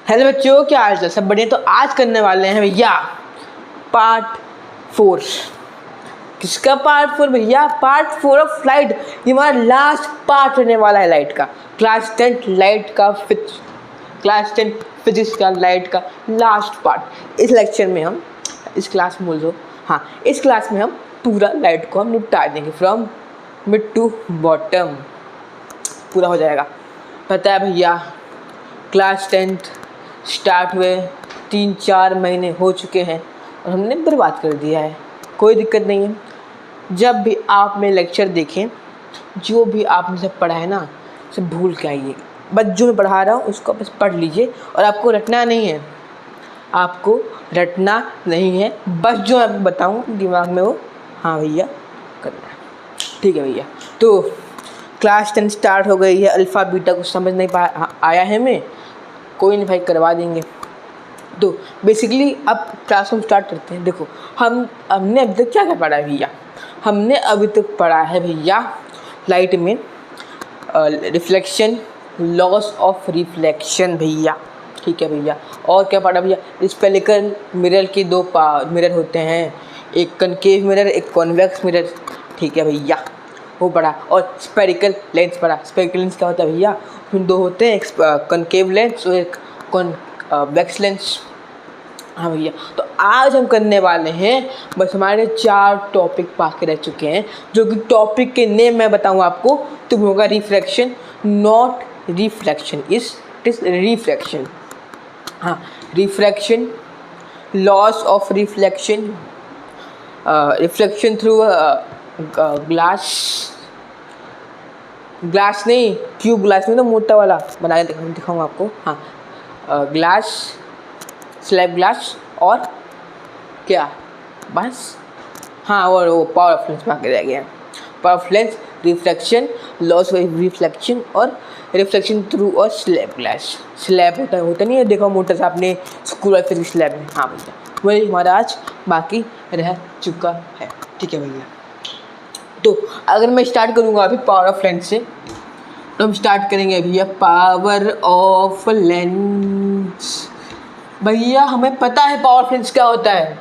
Hello बच्चों, क्या हाल चाल? सब बढ़िया। तो आज करने वाले हैं भैया पार्ट 4। किसका पार्ट 4 भैया? Part 4 of light. ये हमारा लास्ट पार्ट रहने वाला है लाइट का। क्लास 10 लाइट का क्लास 10 फिजिक्स का लाइट का लास्ट पार्ट। इस लेक्चर में हम इस क्लास में बोल दो इस क्लास में हम पूरा लाइट को हम निपटा देंगे फ्रॉम मिड टू बॉटम। पूरा हो जाएगा। पता है भैया, क्लास 10 स्टार्ट हुए 3-4 महीने हो चुके हैं और हमने बर्बाद कर दिया है। कोई दिक्कत नहीं है। जब भी आप मेरे लेक्चर देखें, जो भी आपने सब पढ़ा है ना, सब भूल के आइए। बस जो मैं पढ़ा रहा हूँ उसको बस पढ़ लीजिए और आपको रटना नहीं है। आपको रटना नहीं है, बस जो मैं बताऊँ दिमाग में वो भैया करना है। ठीक है भैया। तो क्लास 10 स्टार्ट हो गई है। अल्फ़ा बीटा कुछ समझ नहीं आया है हमें, कोई नहीं भाई, करवा देंगे। तो बेसिकली अब क्लास हम स्टार्ट करते हैं। देखो हमने अभी तक क्या क्या पढ़ा है भैया? हमने अभी तक पढ़ा है भैया लाइट में रिफ्लेक्शन, लॉस ऑफ रिफ्लेक्शन भैया। ठीक है भैया। और क्या पढ़ा भैया? स्फेरिकल मिरर के दो मिरर होते हैं, एक कनकेव मिरर, एक कॉन्वेक्स मिरर। ठीक है भैया, वो पढ़ा। और स्फेरिकल लेंस पढ़ा। स्फेरिकल लेंस क्या होता है भैया? उसमें दो होते हैं, एक कनकेव लेंस और एक कॉन्वेक्स लेंस। हाँ भैया। तो आज हम करने वाले हैं, बस हमारे 4 टॉपिक बाकी रह चुके हैं, जो कि टॉपिक के नेम मैं बताऊँ आपको तो होगा refraction, not reflection, is refraction. Refraction, loss of reflection, reflection through glass नहीं, क्यूब ग्लास में तो मोटा वाला बना के दिखाऊंगा आपको। ग्लास, स्लैब ग्लास और क्या, बस और वो पावर ऑफ लेंस बाकी रह गया। Power of lens, reflection, loss of reflection और रिफ्लेक्शन थ्रू और स्लैब ग्लास। स्लैब होता नहीं है, देखो मोटा सा आपने स्कूल और फिजिक्स लैब में। भैया, वही हमारा आज बाकी रह चुका है। ठीक है भैया। तो अगर मैं स्टार्ट करूँगा अभी पावर ऑफ लेंस से, तो हम स्टार्ट करेंगे भैया पावर ऑफ लेंस। भैया हमें पता है पावर ऑफ लेंस क्या होता है।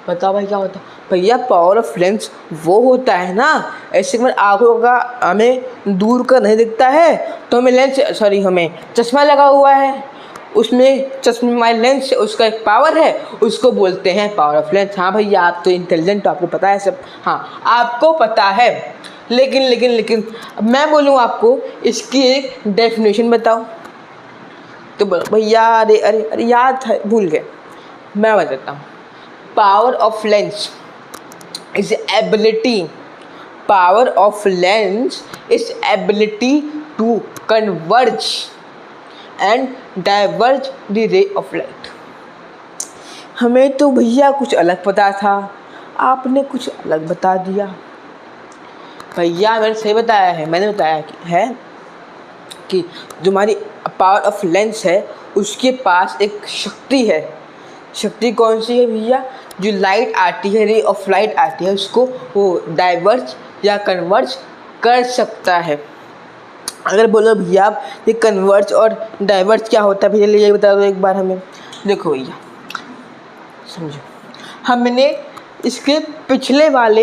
बताओ भाई क्या होता है? भैया पावर ऑफ लेंस वो होता है ना, ऐसे कि आँखों का हमें दूर का नहीं दिखता है तो हमें चश्मा लगा हुआ है, उसमें चश्मे में लेंस, उसका एक पावर है, उसको बोलते हैं पावर ऑफ लेंस। भैया आप तो इंटेलिजेंट, आपको पता है सब। आपको पता है। लेकिन मैं बोलूँ आपको इसकी एक डेफिनेशन बताओ तो भैया अरे याद था, भूल गए। मैं बताता हूँ। Power of lens is ability, power of lens is ability to converge and diverge the ray of light. हमें तो भैया कुछ अलग पता था, आपने कुछ अलग बता दिया। भैया मैंने सही बताया है, मैंने बताया कि जो हमारी पावर ऑफ लेंस है उसके पास एक शक्ति है। शक्ति कौन सी है भैया? जो लाइट आती है, रे ऑफ लाइट आती है, उसको वो डाइवर्ज या कन्वर्ज कर सकता है। अगर बोलो भैया आप ये कन्वर्ज और डाइवर्ज क्या होता है भैया, ये बता दो एक बार हमें। देखो भैया समझो, हमने इसके पिछले वाले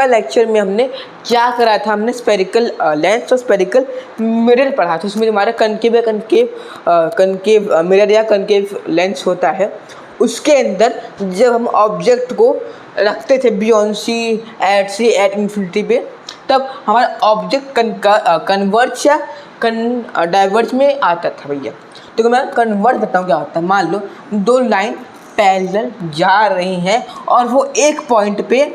लेक्चर में हमने क्या करा था? हमने स्फेरिकल लेंस और स्फेरिकल मिरर पढ़ा था। उसमें हमारा कनकेव मिरर या कनकेव लेंस होता है। उसके अंदर जब हम ऑब्जेक्ट को रखते थे बियॉन्ड सी, एट इन्फिनिटी पे, तब हमारा ऑब्जेक्ट कन्वर्ज या डाइवर्ज में आता था भैया। तो मैं कन्वर्ज बताऊँ क्या होता है। मान लो 2 लाइन पैरेलल जा रही हैं और वो एक पॉइंट पे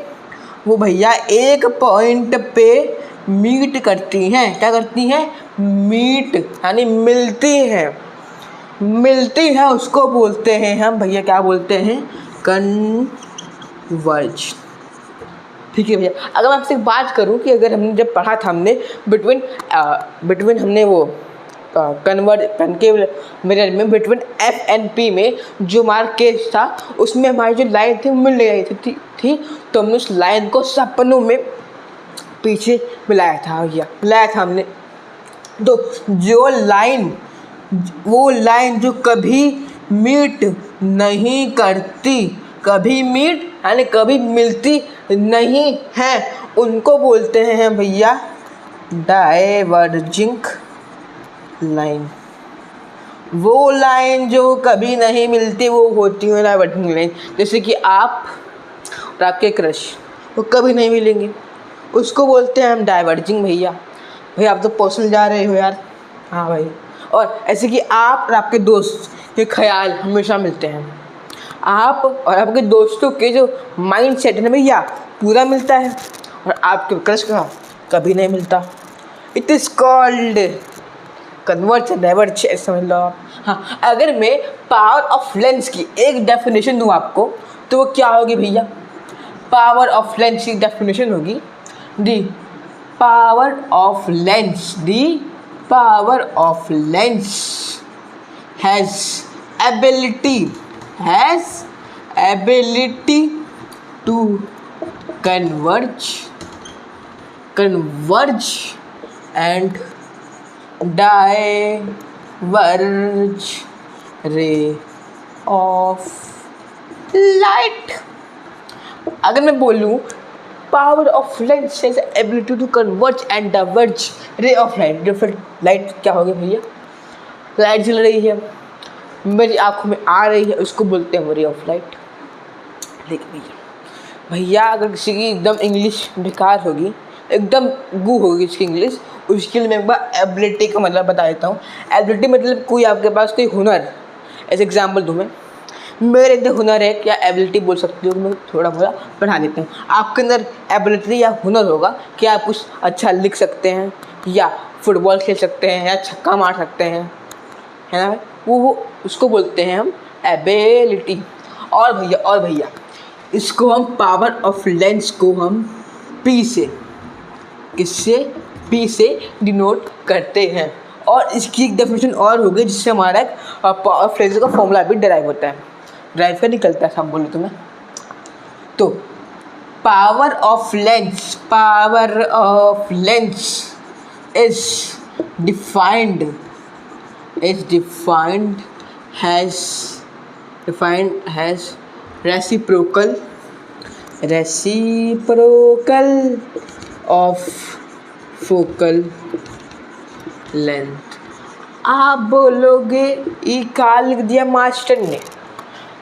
मीट करती हैं। क्या करती हैं? मीट, यानी मिलती हैं, उसको बोलते हैं हम भैया, क्या बोलते हैं? कन्वर्ज। ठीक है भैया। अगर मैं आपसे बात करूं कि अगर हमने जब पढ़ा था हमने बिटवीन हमने वो कनकेव मिरर में बिटवीन एफ एंड पी में जो हमारा केस था, उसमें हमारी जो लाइन थी मिल नहीं रही थी तो हमने उस लाइन को सपनों में पीछे मिलाया था हमने। तो जो लाइन वो लाइन जो कभी मीट नहीं करती, कभी मीट यानी कभी मिलती नहीं है, उनको बोलते हैं भैया डाइवर्जिंग लाइन। वो लाइन जो कभी नहीं मिलती वो होती है डाइवर्जिंग लाइन। जैसे कि आप और आपके क्रश वो कभी नहीं मिलेंगे, उसको बोलते हैं हम डाइवर्जिंग भैया। भैया आप तो पर्सनल जा रहे हो यार। हाँ भाई। और ऐसे कि आप और आपके दोस्त के ख्याल हमेशा मिलते हैं, आप और आपके दोस्तों के जो माइंड सेट है ना भैया पूरा मिलता है, और आपके क्रश का कभी नहीं मिलता। It is called converge diverge, समझ लो आप। हाँ, अगर मैं पावर ऑफ लेंस की एक डेफिनेशन दूँ आपको तो वो क्या होगी भैया? पावर ऑफ लेंस की डेफिनेशन होगी the power of lens, the power of lens has ability to converge and diverge ray of light। अगर मैं बोलूँ power of lens has ability to converge and diverge ray of light, जो फिर light क्या होगी भैया? Light जल रही है, मेरी आँखों में आ रही है, उसको बोलते हैं रे ऑफ लाइट। देखिए भैया अगर किसी की एकदम इंग्लिश बेकार होगी, एकदम गू होगी इसकी इंग्लिश, उसके लिए मैं एक बार एबिलिटी का मतलब बता देता हूँ। एबिलिटी मतलब कोई आपके पास कोई हुनर, ऐसे एग्जाम्पल दूँ मैं, मेरे अंदर हुनर है, क्या एबिलिटी बोल सकती हो, मैं थोड़ा मोड़ा पढ़ा देता हूँ। आपके अंदर एबिलिटी या हुनर होगा कि आप कुछ अच्छा लिख सकते हैं, या फुटबॉल खेल सकते हैं, या छक्का मार सकते हैं, है ना? वो उसको बोलते हैं हम एबिलिटी। और भैया इसको हम पावर ऑफ लेंस को हम पी से, किससे? पी से डिनोट करते हैं। और इसकी एक डेफिनेशन और होगी जिससे हमारा पावर ऑफ लेंस का फॉर्मूला भी डिराइव होता है, ड्राइव का निकलता है, सब बोलो तुम्हें। तो power of lens is defined has reciprocal of focal length. आप बोलोगे ये क्या लिख दिया मास्टर ने?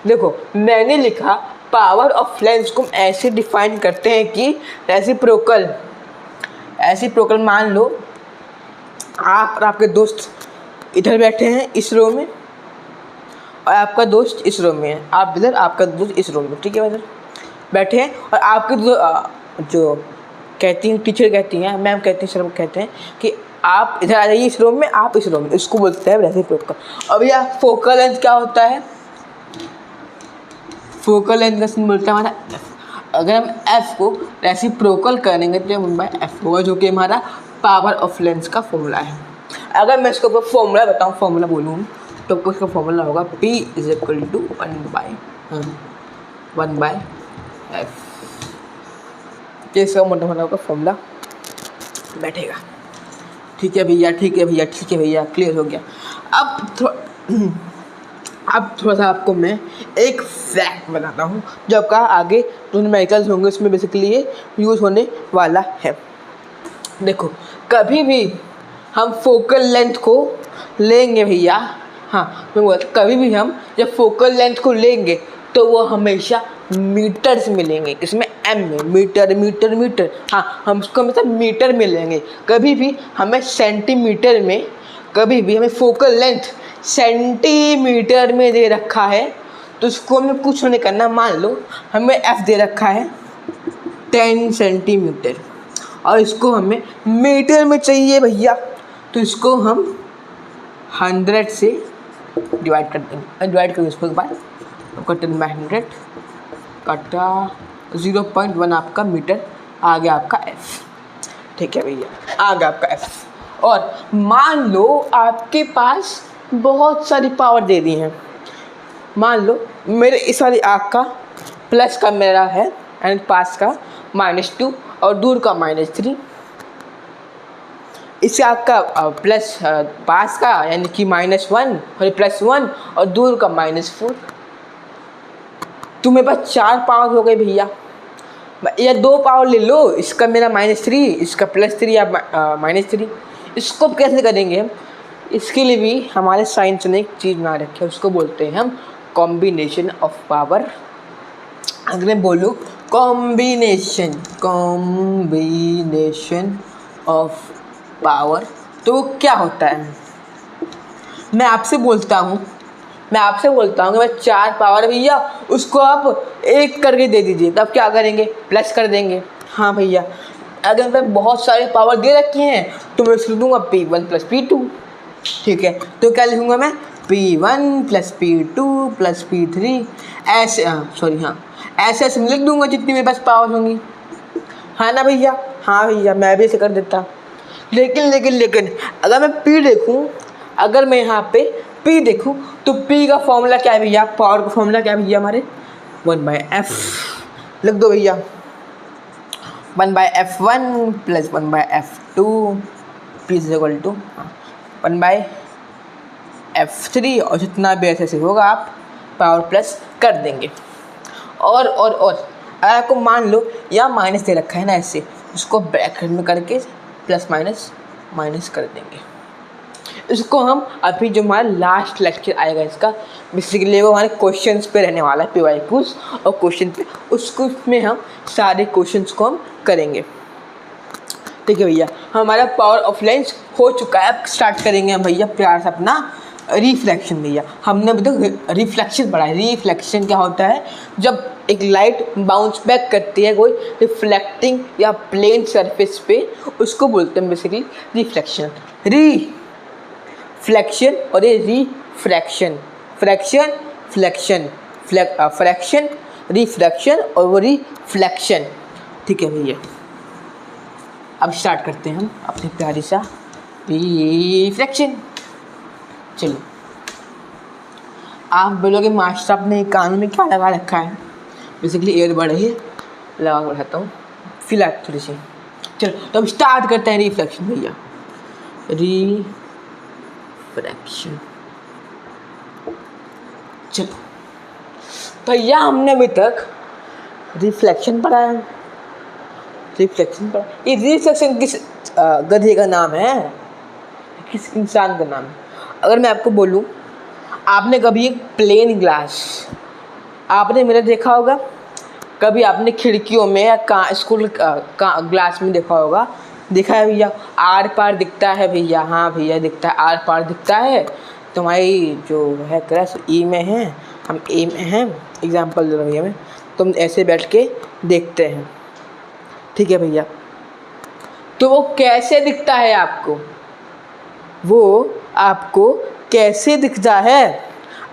देखो मैंने लिखा पावर ऑफ लेंस को ऐसे डिफाइन करते हैं कि रेसिप्रोकल मान लो आप और आपके दोस्त इधर बैठे हैं इस रो में, और आपका दोस्त इस रो में है, आप इधर, आपका दोस्त इस रो में, ठीक है, इधर बैठे हैं। और आपके जो कहती हैं टीचर कहती हैं, मैम कहती हैं, सर कहते हैं कि आप इधर आ जाइए इस रो में, आप इस रो में, इसको बोलते हैं रेसिप्रोकल। अब यह फोकल लेंथ क्या होता है? फोकल लेंथ का सिंबल बोलते हैं हमारा एफ। अगर हम एफ को रेसिप्रोकल करेंगे तो बाय एफ होगा, जो कि हमारा पावर ऑफ लेंस का फॉर्मूला है। अगर मैं इसके ऊपर फॉर्मूला बताऊँ, फॉर्मूला बोलूँ तो उसका फॉर्मूला होगा P is equal to 1/f। इसका मोटा मोटा होगा फॉर्मूला बैठेगा। ठीक है भैया, क्लियर हो गया। अब थोड़ा सा आपको मैं एक फैक्ट बताता हूँ जो आपका आगे जो न्यूमेरिकल्स होंगे उसमें बेसिकली ये यूज़ होने वाला है। देखो कभी भी हम फोकल लेंथ को लेंगे भैया, हाँ मैं बोलता कभी भी हम जब फोकल लेंथ को लेंगे तो वो हमेशा मीटर्स में लेंगे, इसमें एम में, मीटर, हाँ हम उसको मतलब मीटर में लेंगे। कभी भी हमें सेंटीमीटर में, कभी भी हमें फोकल लेंथ सेंटीमीटर में दे रखा है तो उसको हमें कुछ नहीं करना। मान लो हमें एफ दे रखा है 10 सेंटीमीटर और इसको हमें मीटर में चाहिए भैया, तो इसको हम 100 से डिवाइड कर देंगे। डिवाइड करेंगे इसको एक बार, आपका 10/100 कटा 0.1 आपका मीटर आ गया आपका एफ। ठीक है भैया, आ गया आपका एफ। और मान लो आपके पास बहुत सारी पावर दे दी हैं। मान लो मेरे इस वाली आँख का प्लस का मेरा है एंड पास का -2 और दूर का -3। इसका आपका प्लस पास का यानी कि -1 और +1 और दूर का -4। तो मेरे पास 4 पावर हो गए भैया, या 2 पावर ले लो, इसका मेरा -3, इसका +3 या -3। इसको कैसे करेंगे हम? इसके लिए भी हमारे साइंस ने एक चीज़ बना रखी है, उसको बोलते हैं हम कॉम्बिनेशन ऑफ पावर। अगर मैं बोलूँ कॉम्बिनेशन ऑफ पावर तो क्या होता है? मैं आपसे बोलता हूँ कि भाई 4 पावर भैया, उसको आप 1 करके दे दीजिए, तब क्या करेंगे? प्लस कर देंगे। हाँ भैया, अगर मैं बहुत सारे पावर दे रखी हैं तो मैं उसको दूंगा P1 + P2। ठीक है, तो क्या लिखूँगा मैं? P1 + P2 + P3 ऐसे, ऐसे ऐसे लिख दूंगा जितनी मेरे पास पावर होंगी। हाँ ना भैया? हाँ भैया, मैं भी ऐसे कर देता। लेकिन अगर मैं P देखूँ, अगर मैं यहाँ पे P देखूँ तो P का फॉर्मूला क्या है भैया? पावर का फॉर्मूला क्या है भैया हमारे? 1/f। लिख दो भैया, 1/f1 + 1/f2 P = 1/f3 और जितना भी ऐसे होगा आप पावर प्लस कर देंगे। और अगर आपको मान लो या माइनस दे रखा है ना, ऐसे उसको ब्रैकेट में करके प्लस माइनस कर देंगे। इसको हम अभी जो हमारा लास्ट लेक्चर आएगा इसका बेसिकली वो हमारे क्वेश्चंस पे रहने वाला है, PYQs और क्वेश्चन पे, उसको में हम सारे क्वेश्चंस को हम करेंगे। ठीक है भैया, हमारा पावर ऑफ लेंस हो चुका है। अब स्टार्ट करेंगे हम भैया प्यार से अपना रिफ्लेक्शन। भैया हमने अभी तक रिफ्लेक्शन पढ़ा है। रिफ्लेक्शन क्या होता है? जब एक लाइट बाउंस बैक करती है कोई रिफ्लेक्टिंग या प्लेन सरफेस पे, उसको बोलते हैं बेसिकली रिफ्लेक्शन। रिफ्लेक्शन और ये रिफ्रैक्शन, फ्रैक्शन रिफ्रैक्शन और वो रिफ्लेक्शन। ठीक है भैया, अब स्टार्ट करते हैं हम अपनी प्यारी सा रिफ्लेक्शन। चलो, आप बोलोगे मास्टर आपने कान में क्या लगा रखा है? बेसिकली ईयरबड है, लगा कर रखता हूँ फिलहाल थोड़ी सी। चलो तो अब स्टार्ट करते हैं रिफ्लेक्शन भैया। रिफ्रैक्शन, चलो भैया हमने अभी तक रिफ्लेक्शन पढ़ा है। ये रिफ्लेक्शन किस गधे का नाम है? किस इंसान का नाम है? अगर मैं आपको बोलूँ, आपने कभी एक प्लेन ग्लास आपने मेरा देखा होगा? कभी आपने खिड़कियों में या स्कूल ग्लास में देखा होगा? देखा है भैया? आर पार दिखता है भैया। हाँ भैया दिखता है, आर पार दिखता है। तुम्हारी जो है क्लास ई में है, हम ए में हैं, एग्जाम्पल दे रहा भैया मैं, तुम ऐसे बैठ के देखते हैं। ठीक है भैया, तो वो कैसे दिखता है आपको? वो आपको कैसे दिखता है?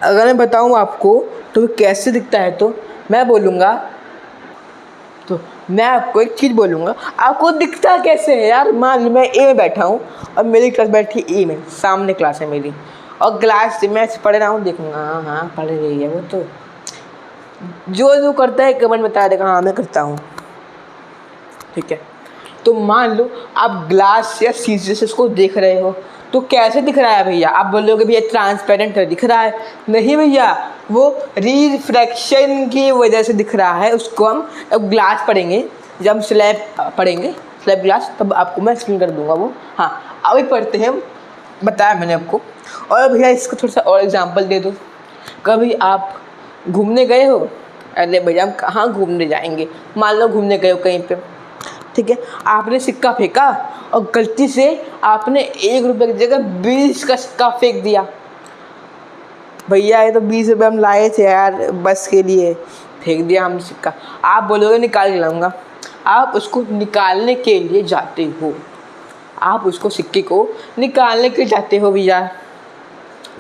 अगर मैं बताऊँ आपको तो कैसे दिखता है, तो मैं बोलूँगा, तो मैं आपको एक चीज़ बोलूँगा, आपको दिखता कैसे है यार? मान लो मैं ए में बैठा हूँ और मेरी क्लास बैठी ई में, सामने क्लास है मेरी, और क्लास से मैं पढ़ रहा हूँ, देखूँगा हाँ पढ़ रही है वो, तो जो करता है कमेंट बता देगा हाँ मैं करता हूँ। ठीक है, तो मान लो आप ग्लास या शीशे से उसको देख रहे हो, तो कैसे दिख रहा है भैया? आप बोलोगे भैया ट्रांसपेरेंट दिख रहा है। नहीं भैया, वो रिफ्रैक्शन की वजह से दिख रहा है। उसको हम अब ग्लास पढ़ेंगे, जब हम स्लैब पढ़ेंगे, स्लैब ग्लास, तब आपको मैं एक्सप्लेन कर दूंगा वो। हाँ अभी पढ़ते हैं, बताया मैंने आपको। और भैया इसका थोड़ा सा और एग्जाम्पल दे दो। कभी आप घूमने गए हो? अरे भैया हम कहाँ घूमने जाएंगे? मान लो घूमने गए हो कहीं पे, ठीक है, आपने सिक्का फेंका और गलती से आपने 1 रुपये की जगह 20 का सिक्का फेंक दिया। भैया ये तो 20 रुपये हम लाए थे यार बस के लिए, फेंक दिया हम सिक्का। आप बोलोगे निकाल के लाऊंगा। आप उसको निकालने के लिए जाते हो, आप उसको सिक्के को निकालने के लिए जाते हो भैया,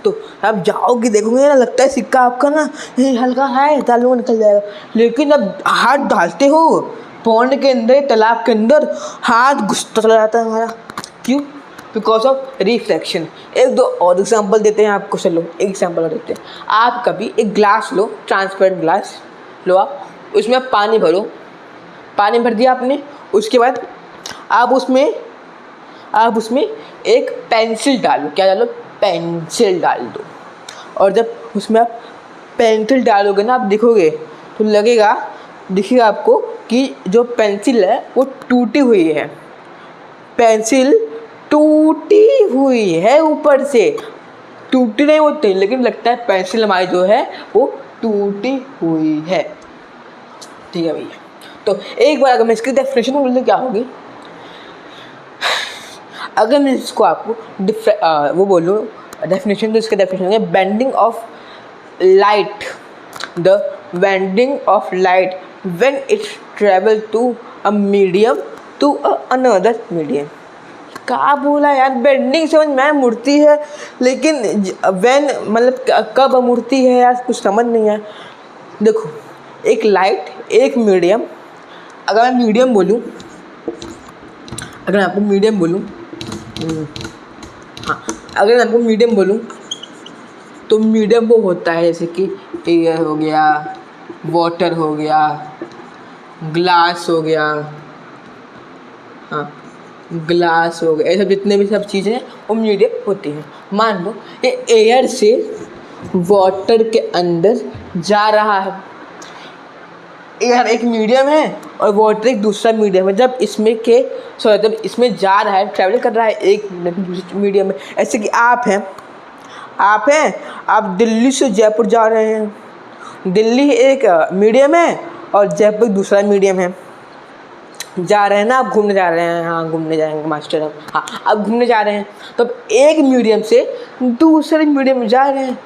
तो आप जाओगे देखोगे ना, लगता है सिक्का आपका ना ये हल्का है, तालू निकल जाएगा। लेकिन अब हाथ डालते हो पौंड के अंदर, तालाब के अंदर, हाथ घुसता चला जाता है हमारा। क्यों? Because of reflection. एक दो और एग्जांपल देते हैं आपको, चलो एक एग्जांपल देते हैं। आप कभी एक ग्लास लो, ट्रांसपेरेंट ग्लास लो, आप उसमें पानी भरो, पानी भर दिया आपने, उसके बाद आप उसमें आप उसमें एक पेंसिल डालो। क्या डालो? पेंसिल डाल दो। और जब उसमें आप पेंसिल डालोगे ना, आप देखोगे तो दिखेगा आपको कि जो पेंसिल है वो टूटी हुई है। पेंसिल टूटी हुई है, ऊपर से टूटी नहीं होती, लेकिन लगता है पेंसिल हमारी जो है वो टूटी हुई है। ठीक है भैया। तो एक बार अगर मैं इसकी डेफिनेशन बोल दूँ क्या होगी, अगर मैं इसको आपको वो बोलूँ डेफिनेशन, तो इसका डेफिनेशन है bending of light, the bending of light when it travel to a medium to another medium. क्या बोला यार, बेंडिंग समझ में मुड़ती है, लेकिन व्हेन मतलब कब मुड़ती है यार, कुछ समझ नहीं है। देखो, एक लाइट एक मीडियम, अगर मैं मीडियम बोलूँ, अगर मैं आपको मीडियम बोलूँ, हाँ, अगर मैं आपको मीडियम बोलूँ तो मीडियम वो होता है जैसे कि एयर हो गया, वाटर हो गया, ग्लास हो गया, हाँ ग्लास हो गया, ये सब जितने भी सब चीज़ें हैं वो मीडियम होती हैं। मान लो ये एयर से वाटर के अंदर जा रहा है, एयर एक मीडियम है और वाटर एक दूसरा मीडियम है। जब इसमें जा रहा है, ट्रैवल कर रहा है एक मीडियम में, ऐसे कि आप आप दिल्ली से जयपुर जा रहे हैं। दिल्ली एक मीडियम है और जयपुर दूसरा मीडियम है। जा रहे हैं ना, आप घूमने जा रहे हैं, हाँ घूमने जाएंगे मास्टर हम, हाँ आप घूमने जा रहे हैं, तो एक मीडियम से दूसरे मीडियम में जा रहे हैं।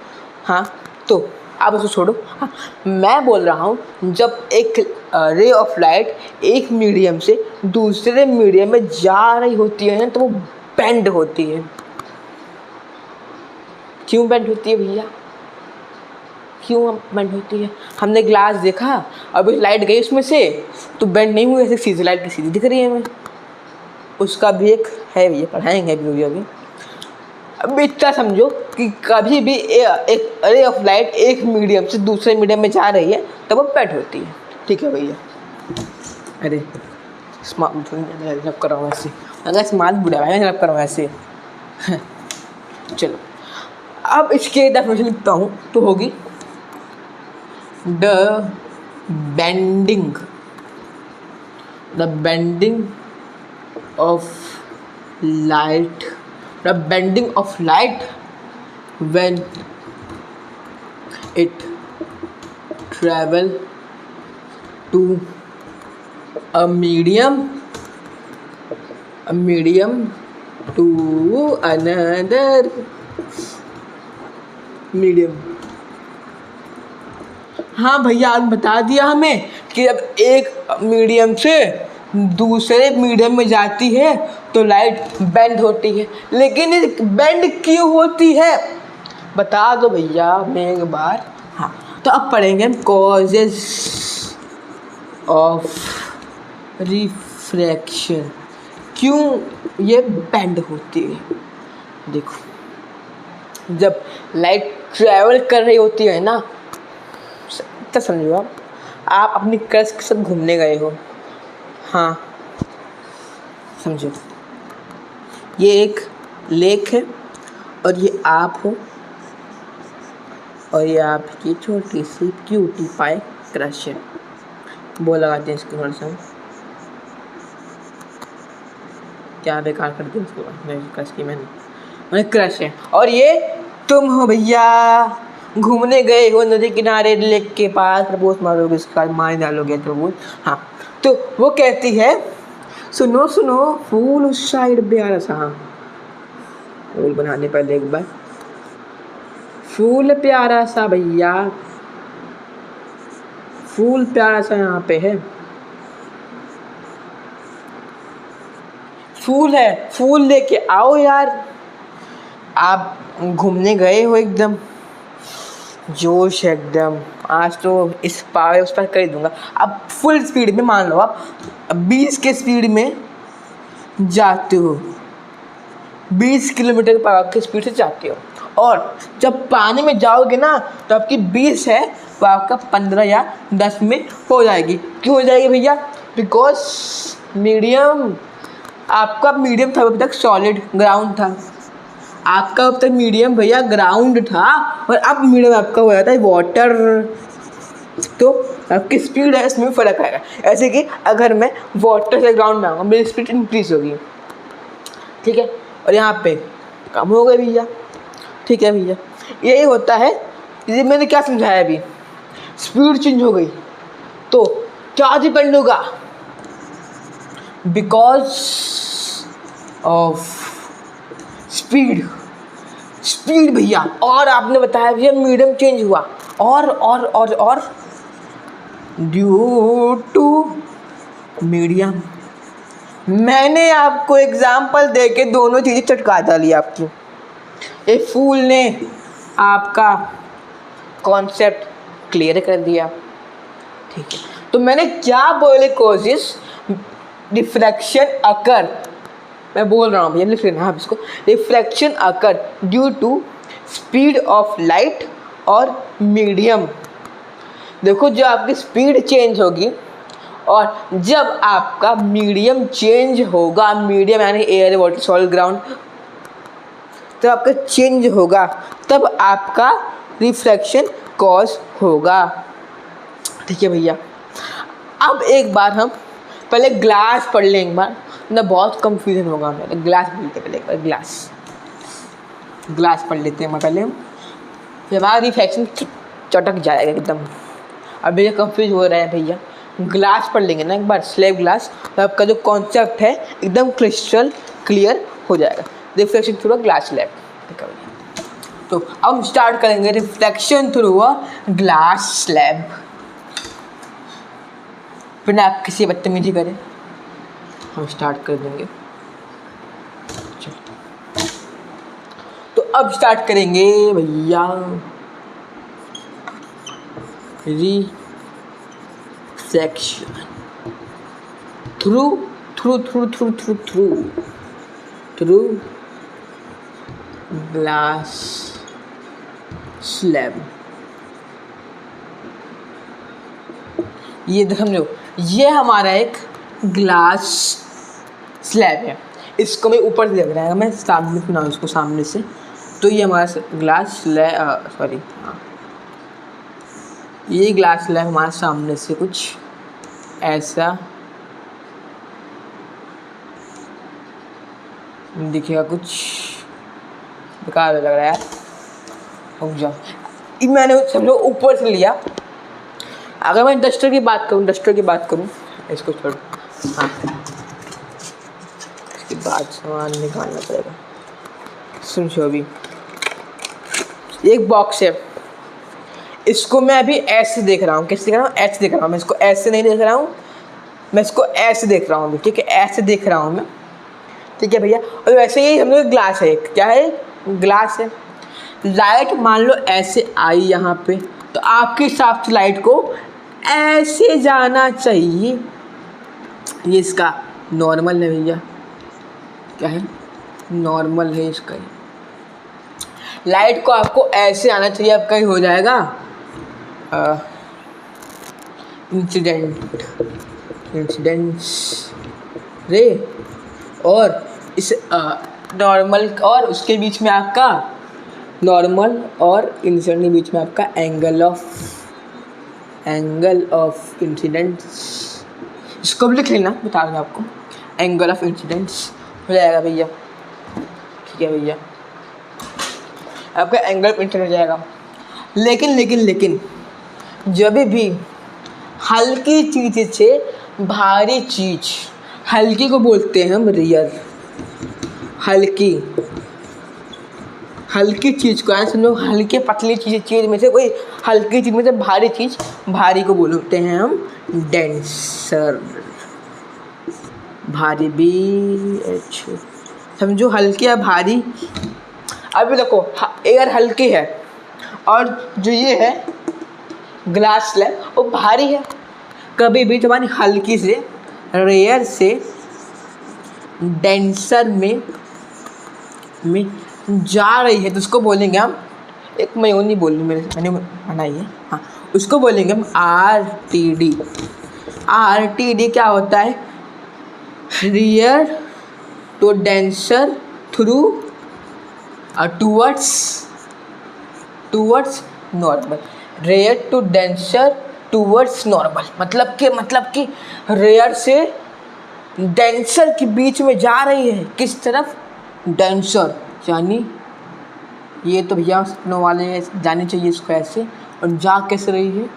हाँ तो आप उसको छोड़ो, हाँ मैं बोल रहा हूँ जब एक रे ऑफ लाइट एक मीडियम से दूसरे मीडियम में जा रही होती है ना, तो वो बेंड होती है। क्यों बेंड होती है भैया, क्यों बेंड होती है? हमने ग्लास देखा, अब लाइट गई उसमें से तो बेंड नहीं हुई, ऐसे सीधी लाइट की सीधी दिख रही है हमें। उसका भी एक है भैया, पढ़ाएंगे अभी। अब इतना समझो कि कभी भी एक रे ऑफ लाइट एक मीडियम से दूसरे मीडियम में जा रही है तब वो बेंड होती है। ठीक है भैया। अरे स्मार्ट कर रहा हूँ ऐसे, अगर स्मार्ट बुढ़ा है कर रहा हूँ ऐसे। चलो अब इसके डेफिनेशन लिखता हूँ तो होगी the bending of light when it travel to a medium to another medium। हाँ भैया, आज बता दिया हमें कि जब एक मीडियम से दूसरे मीडियम में जाती है तो लाइट बेंड होती है। लेकिन बेंड क्यों होती है बता दो भैया मैं एक बार। हाँ तो अब पढ़ेंगे कॉजेज ऑफ रिफ्रैक्शन, क्यों ये बेंड होती है। देखो, जब लाइट ट्रैवल कर रही होती है ना, तो समझो आप अपनी क्रश के साथ घूमने गए हो। हाँ समझो, ये एक लेक है और ये आप हो और ये आपकी छोटी सी क्यूटी पाई क्रश है। वो लगाते हैं इसके थोड़ा सा, क्या बेकार कर दिया इसको क्रश की मैंने क्रश है। और ये तुम हो भैया, घूमने गए हो नदी किनारे लेक के पास, प्रपोज मारोगे उसके बाद मार डालोगे प्रपोज। हाँ तो वो कहती है सुनो सुनो फूल उस साइड प्यारा सा, हाँ फूल बनाने पहले एक बार, फूल प्यारा सा भैया, फूल प्यारा सा यहाँ पे है, फूल है, फूल लेके आओ यार। आप घूमने गए हो, एकदम जोश है एकदम, आज तो इस पार उस पर कर दूंगा। अब फुल स्पीड में, मान लो आप 20 के स्पीड में जाते हो, 20 किलोमीटर पर आवर की स्पीड से जाते हो, और जब पानी में जाओगे ना तो आपकी 20 है वो आपका 15 या 10 में हो जाएगी। क्यों हो जाएगी भैया? बिकॉज मीडियम आपका मीडियम था अभी तक सॉलिड ग्राउंड था, आपका अब तक मीडियम भैया ग्राउंड था, और अब मीडियम आपका हो जाता है वाटर। तो आपकी स्पीड है इसमें फ़र्क आएगा। ऐसे कि अगर मैं वाटर से ग्राउंड में आऊँगा मेरी स्पीड इंक्रीज होगी, ठीक है, और यहाँ पे कम हो गई भैया, ठीक है भैया। यही होता है, ये मैंने क्या समझाया अभी, स्पीड चेंज हो गई तो क्या डिपेंड होगा, बिकॉज ऑफ स्पीड भैया। और आपने बताया भैया मीडियम चेंज हुआ, और ड्यू टू मीडियम। मैंने आपको एग्जाम्पल देके दोनों चीज़ें चटका डाली आपकी। ए फूल ने आपका कॉन्सेप्ट क्लियर कर दिया, ठीक है। तो मैंने क्या बोले, कोशिश रिफ्रैक्शन अकर, मैं बोल रहा हूँ भैया लिख लेना आप इसको, refraction occur due to speed of light और मीडियम। देखो जो आपकी स्पीड चेंज होगी और जब आपका मीडियम चेंज होगा, मीडियम यानी एयर वाटर सॉलिड ग्राउंड, तब आपका चेंज होगा, तब आपका रिफ्रैक्शन कॉज होगा, ठीक है भैया। अब एक बार हम पहले ग्लास पढ़ लें एक बार, ना बहुत कंफ्यूजन होगा हमें। ग्लास पढ़ लेते पहले एक बार, ग्लास पढ़ लेते हैं पहले हम, फिर हमारा रिफ्रैक्शन चटक जाएगा एकदम। अब भैया कंफ्यूज हो रहे हैं भैया, ग्लास पढ़ लेंगे ना एक बार, स्लैब ग्लास, तो आपका जो कॉन्सेप्ट है एकदम क्रिस्टल क्लियर हो जाएगा। रिफ्लेक्शन थ्रू ग्लास स्लैब, ठीक है भैया। तो अब हम स्टार्ट करेंगे reflection through a glass slab, बिना किसी बदतमीजी करें हम स्टार्ट कर देंगे। तो अब स्टार्ट करेंगे भैया रिफ्लेक्शन थ्रू ग्लास स्लैब। ये समझो, ये हमारा एक ग्लास स्लैब है, इसको मैं ऊपर से देख रहा है, मैं सामने बनाऊँ इसको सामने से, तो ये हमारा ग्लास स्लैब, सॉरी हाँ, ये ग्लास स्लैब हमारे सामने से कुछ ऐसा दिखेगा, कुछ बेकार लग रहा है यार, रुक जाओ। मैंने समझो ऊपर से लिया। अगर मैं डस्टर की बात करूँ, इसको छोड़, हाँ, इसके बाद सामान निकालना पड़ेगा। समझो अभी एक बॉक्स है, इसको मैं अभी ऐसे देख रहा हूँ, कैसे देख रहा हूँ, ऐसे देख रहा हूँ मैं इसको, ऐसे नहीं देख रहा हूँ मैं इसको, ऐसे देख रहा हूँ अभी, ठीक है, ऐसे देख रहा हूँ मैं, ठीक है भैया। और वैसे ही हम लोग ग्लास है, क्या है, ग्लास है। लाइट मान लो ऐसे आई यहाँ पे, तो आपके हिसाब से लाइट को ऐसे जाना चाहिए, ये इसका नॉर्मल है भैया, क्या है, नॉर्मल है इसका। लाइट को आपको ऐसे आना चाहिए, आपका ही हो जाएगा इंसिडेंस रे, और इस नॉर्मल और उसके बीच में आपका नॉर्मल और इंसिडेंट के बीच में आपका एंगल ऑफ इंसिडेंस, इसको भी लिख लेना, बता रहा हूँ आपको, एंगल ऑफ इंसिडेंस हो जाएगा भैया, ठीक है भैया, आपका एंगल ऑफ इंसिडेंस हो जाएगा। लेकिन जब भी हल्की चीज़ से भारी चीज़, हल्की को बोलते हैं हम रियर, हल्की चीज़ को ऐसे लोग, हल्के पतली चीज़ में से कोई हल्की चीज़ में से भारी चीज़, भारी को बोलते हैं हम डेंसर, भारी भी अच्छा समझो, हल्की या भारी। अभी देखो एयर हल्की है और जो ये है ग्लास स्लैब वो भारी है। कभी भी तुम्हारी हल्की से रेयर से डेंसर में जा रही है तो उसको बोलेंगे हम, एक मैं नहीं बोल रही, मैंने बनाई है, हाँ, उसको बोलेंगे हम RTD। RTD क्या होता है, rare to denser through towards normal, rare to denser towards normal, मतलब कि रेयर से डेंसर के बीच में जा रही है, किस तरफ, डेंसर, यानी ये तो भैया सपनों वाले जानी चाहिए इसको ऐसे, और जा कैसे रही है,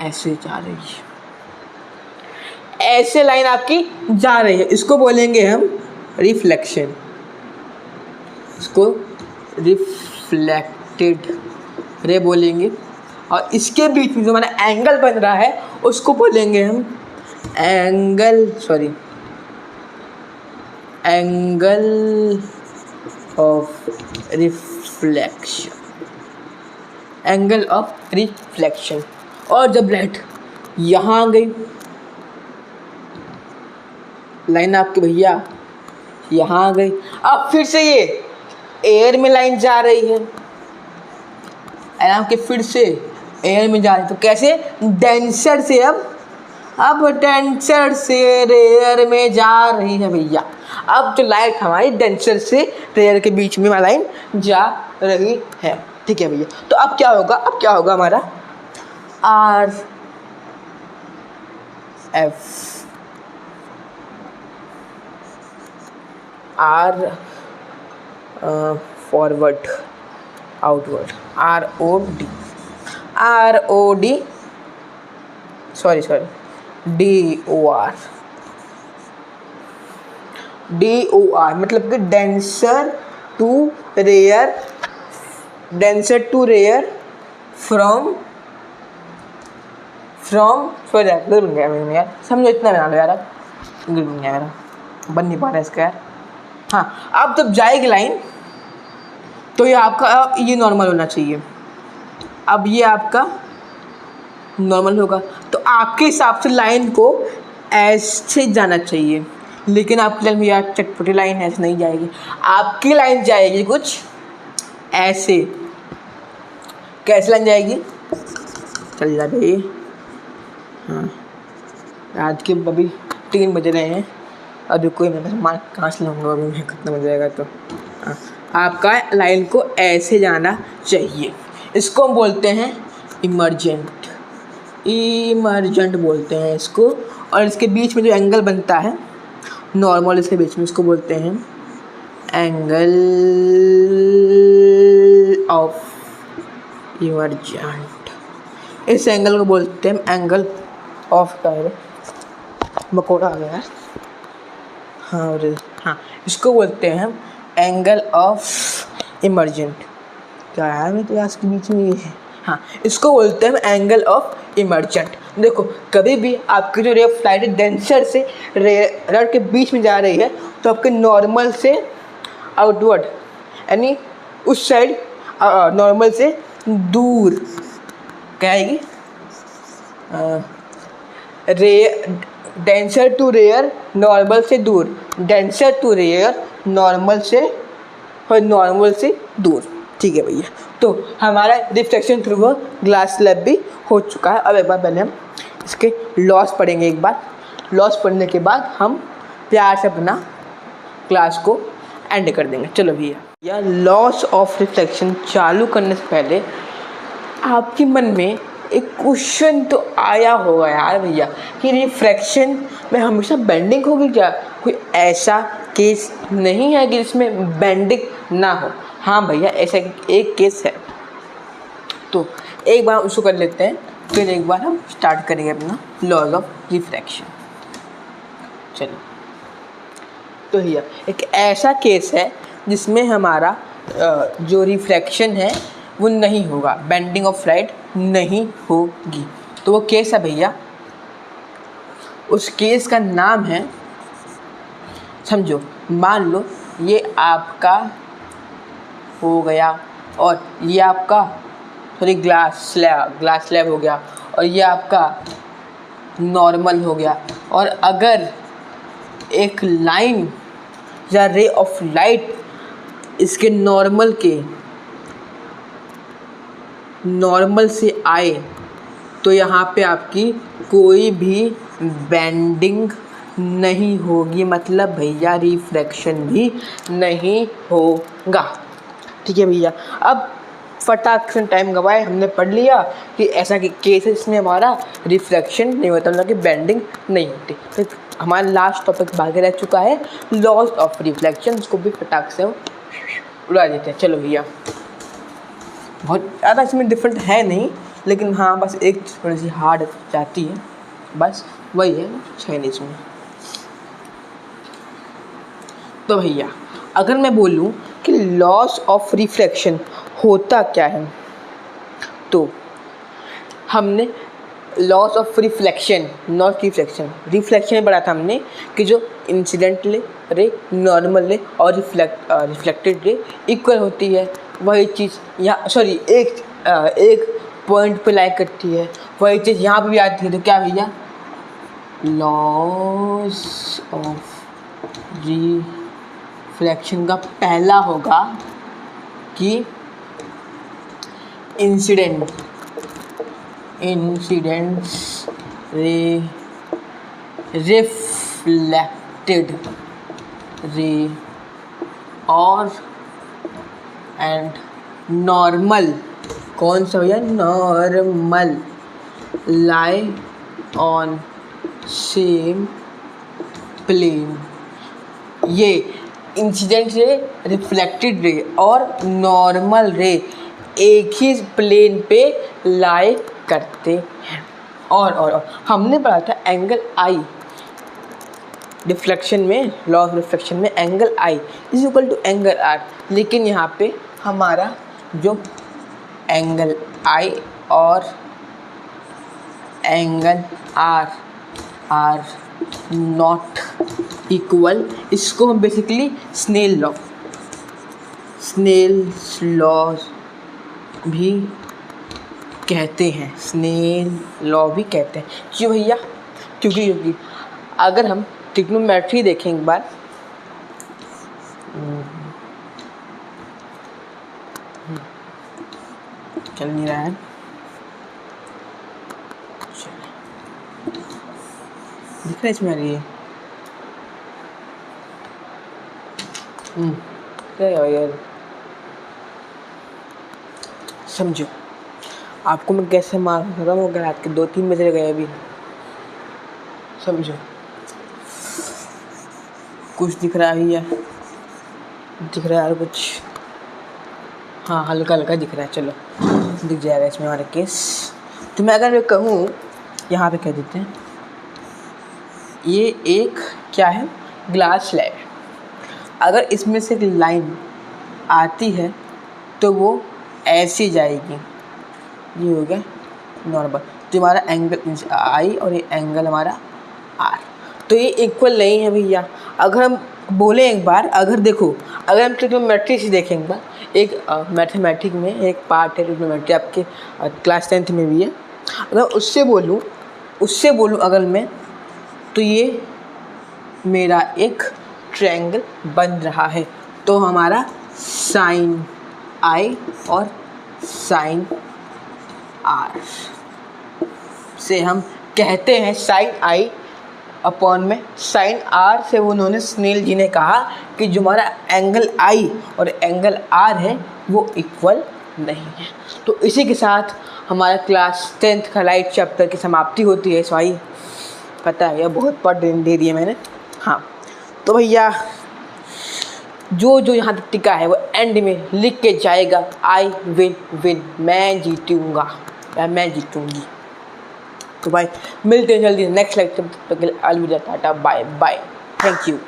ऐसे जा रही है, ऐसे लाइन आपकी जा रही है, इसको बोलेंगे हम रिफ्लेक्शन, इसको रिफ्लेक्टेड रे बोलेंगे। और इसके बीच में जो हमारा एंगल बन रहा है उसको बोलेंगे हम angle of reflection, angle of reflection. और जब लाइट यहाँ आ गई, लाइन आपकी भैया यहाँ आ गई, अब फिर से ये एयर में लाइन जा रही है, आपके फिर से एयर में जा रही है, तो कैसे, डेंसर से अब डेंसर से रेयर में जा रही है भैया। अब जो लाइट हमारी डेंसर से रेयर के बीच में लाइन जा रही है, ठीक है भैया। तो अब क्या होगा हमारा आर फॉरवर्ड आउटवर्ड, DOR, मतलब कि denser to rare from sorry बन गया यार, समझो इतना बना लो यार, बन गया मेरा, बन नहीं पा रहा इसका यार। हाँ, अब जब जाएगी लाइन तो ये आपका ये नॉर्मल होना चाहिए, अब ये आपका नॉर्मल होगा, तो आपके हिसाब से लाइन को ऐसे जाना चाहिए, लेकिन आपकी लाइन यार चटपटी लाइन ऐसे नहीं जाएगी, आपकी लाइन जाएगी कुछ ऐसे। कैसे लाइन जाएगी, चल जा भाई। हाँ, रात के अभी 3 बज रहे हैं, अभी कोई मैं कहाँ से लूँगा, अभी मैं खत्म हो जाएगा। तो हाँ, आपका लाइन को ऐसे जाना चाहिए, इसको हम बोलते हैं इमर्जेंट बोलते हैं इसको। और इसके बीच में जो एंगल बनता है नॉर्मल, इसके बीच में, इसको बोलते हैं एंगल ऑफ इमर्जेंट, इस एंगल को बोलते हैं एंगल ऑफ मकोड़ा आ गया। हाँ, इसको बोलते हैं हम एंगल ऑफ इमर्जेंट। क्या है मैं तो आज के बीच में ये है। हाँ, इसको बोलते हैं एंगल ऑफ इमर्जेंट। देखो, कभी भी आपकी जो रे ऑफ लाइट डेंसर से रेयर के बीच में जा रही है, तो आपके नॉर्मल से आउटवर्ड, यानी उस साइड नॉर्मल से दूर क्या आएगी, डेंसर टू रेयर नॉर्मल से दूर, डेंसर टू रेयर नॉर्मल से दूर, ठीक है भैया। तो हमारा रिफ्लेक्शन थ्रू ग्लास स्लैब भी हो चुका है। अब एक बार पहले हम इसके लॉस पढ़ेंगे, एक बार लॉस पढ़ने के बाद हम प्यार से अपना क्लास को एंड कर देंगे। चलो भैया, लॉस ऑफ रिफ्लेक्शन चालू करने से पहले आपके मन में एक क्वेश्चन तो आया होगा यार भैया कि रिफ्रैक्शन में हमेशा बेंडिंग होगी क्या? कोई ऐसा केस नहीं है कि जिसमें बेंडिंग ना हो? हाँ भैया, ऐसा एक केस है। तो एक बार उसको कर लेते हैं, फिर एक बार हम स्टार्ट करेंगे अपना लॉज ऑफ रिफ्रैक्शन। चलो, तो भैया एक ऐसा केस है जिसमें हमारा जो रिफ्रैक्शन है वो नहीं होगा, बेंडिंग ऑफ लाइट नहीं होगी। तो वो केस है भैया, उस केस का नाम है, समझो, मान लो ये आपका हो गया और ये आपका सॉरी ग्लास स्लैब हो गया और ये आपका नॉर्मल हो गया। और अगर एक लाइन या रे ऑफ लाइट इसके नॉर्मल से आए तो यहाँ पे आपकी कोई भी बेंडिंग नहीं होगी, मतलब भैया रिफ्रैक्शन भी नहीं होगा। ठीक है भैया, अब फटाक से टाइम गवाए, हमने पढ़ लिया कि ऐसा कि केसेस में हमारा रिफ्रैक्शन नहीं होता, मतलब कि बेंडिंग नहीं होती। तो हमारा लास्ट टॉपिक बाकी रह चुका है लॉज ऑफ रिफ्लेक्शन, उसको भी फटाक से हम उड़ा देते हैं। चलो भैया, बहुत ज़्यादा इसमें डिफरेंट है नहीं, लेकिन हाँ बस एक थोड़ी सी हार्ड जाती है, बस वही है चाइनीज में। तो भैया अगर मैं बोलूँ कि लॉस ऑफ रिफ्लेक्शन होता क्या है, तो हमने loss of reflection, not reflection, reflection में पढ़ा था हमने कि जो इंसिडेंट रे, नॉर्मल रे और रिफ्लेक्टेड रे इक्वल होती है, वही चीज़ यहाँ सॉरी एक पॉइंट पे लाइक करती है, वही चीज़ यहाँ पे भी आती है। तो क्या भैया, लॉस ऑफ रिफ्लेक्शन का पहला होगा कि इंसिडेंट्स रे, रिफ्लेक्टेड रे और एंड नॉर्मल, कौन सा भैया, normal, lie on same plane. ये इंसिडेंट रे, रिफ्लेक्टेड रे और नॉर्मल रे एक ही प्लेन पे लाई करते हैं। और हमने पढ़ा था एंगल आई, रिफ्लेक्शन में, लॉ ऑफ रिफ्लेक्शन में angle I is equal to angle R, लेकिन यहाँ पे हमारा जो एंगल आई और angle R are not equal, इसको हम बेसिकली स्नेल्स लॉ भी कहते हैं, स्नेल लॉ भी कहते हैं। क्यों भैया, क्योंकि अगर हम ट्रिग्नोमेट्री देखें एक बार, चल नहीं रहा है, दिख रहा है इसमें ये क्या है यार, समझो आपको मैं कैसे मार खत्म हो गया, रात के 2-3 बजे गए अभी, समझो कुछ दिख रहा है या दिख रहा है यार कुछ, हाँ हल्का हल्का दिख रहा है, चलो दिख जाएगा इसमें हमारा केस। तो मैं अगर मैं कहूँ, यहाँ पे कह देते हैं ये एक क्या है, ग्लास स्लैब, अगर इसमें से एक लाइन आती है तो वो ऐसी जाएगी, ये हो गया नॉर्मल, जो हमारा एंगल आई और ये एंगल हमारा आर, तो ये इक्वल नहीं है भैया। अगर हम बोले एक बार, अगर देखो, अगर हम ट्रिग्नोमेट्री से देखें एक बार, एक मैथमेटिक्स में एक पार्ट है ट्रिग्नोमेट्री, आपके क्लास 10th में भी है, अगर उससे बोलूँ अगर मैं, तो ये मेरा एक ट्रायंगल बन रहा है, तो हमारा साइन आई और साइन आर से हम कहते हैं, साइन आई अपॉन में साइन आर से उन्होंने स्नेल जी ने कहा कि जो हमारा एंगल आई और एंगल आर है वो इक्वल नहीं है। तो इसी के साथ हमारा क्लास 10th का लाइट चैप्टर की समाप्ति होती है। सॉरी, पता है यह बहुत पढ़ दे दिए मैंने। हाँ तो भैया जो यहाँ तक टिका है वो एंड में लिख के जाएगा, आई विल विन, मैं जीतूँगा या मैं जीतूँगी। तो भाई मिलते हैं जल्दी नेक्स्ट लेक्चर, तब तक के लिए अलविदा, tata, bye bye, thank you.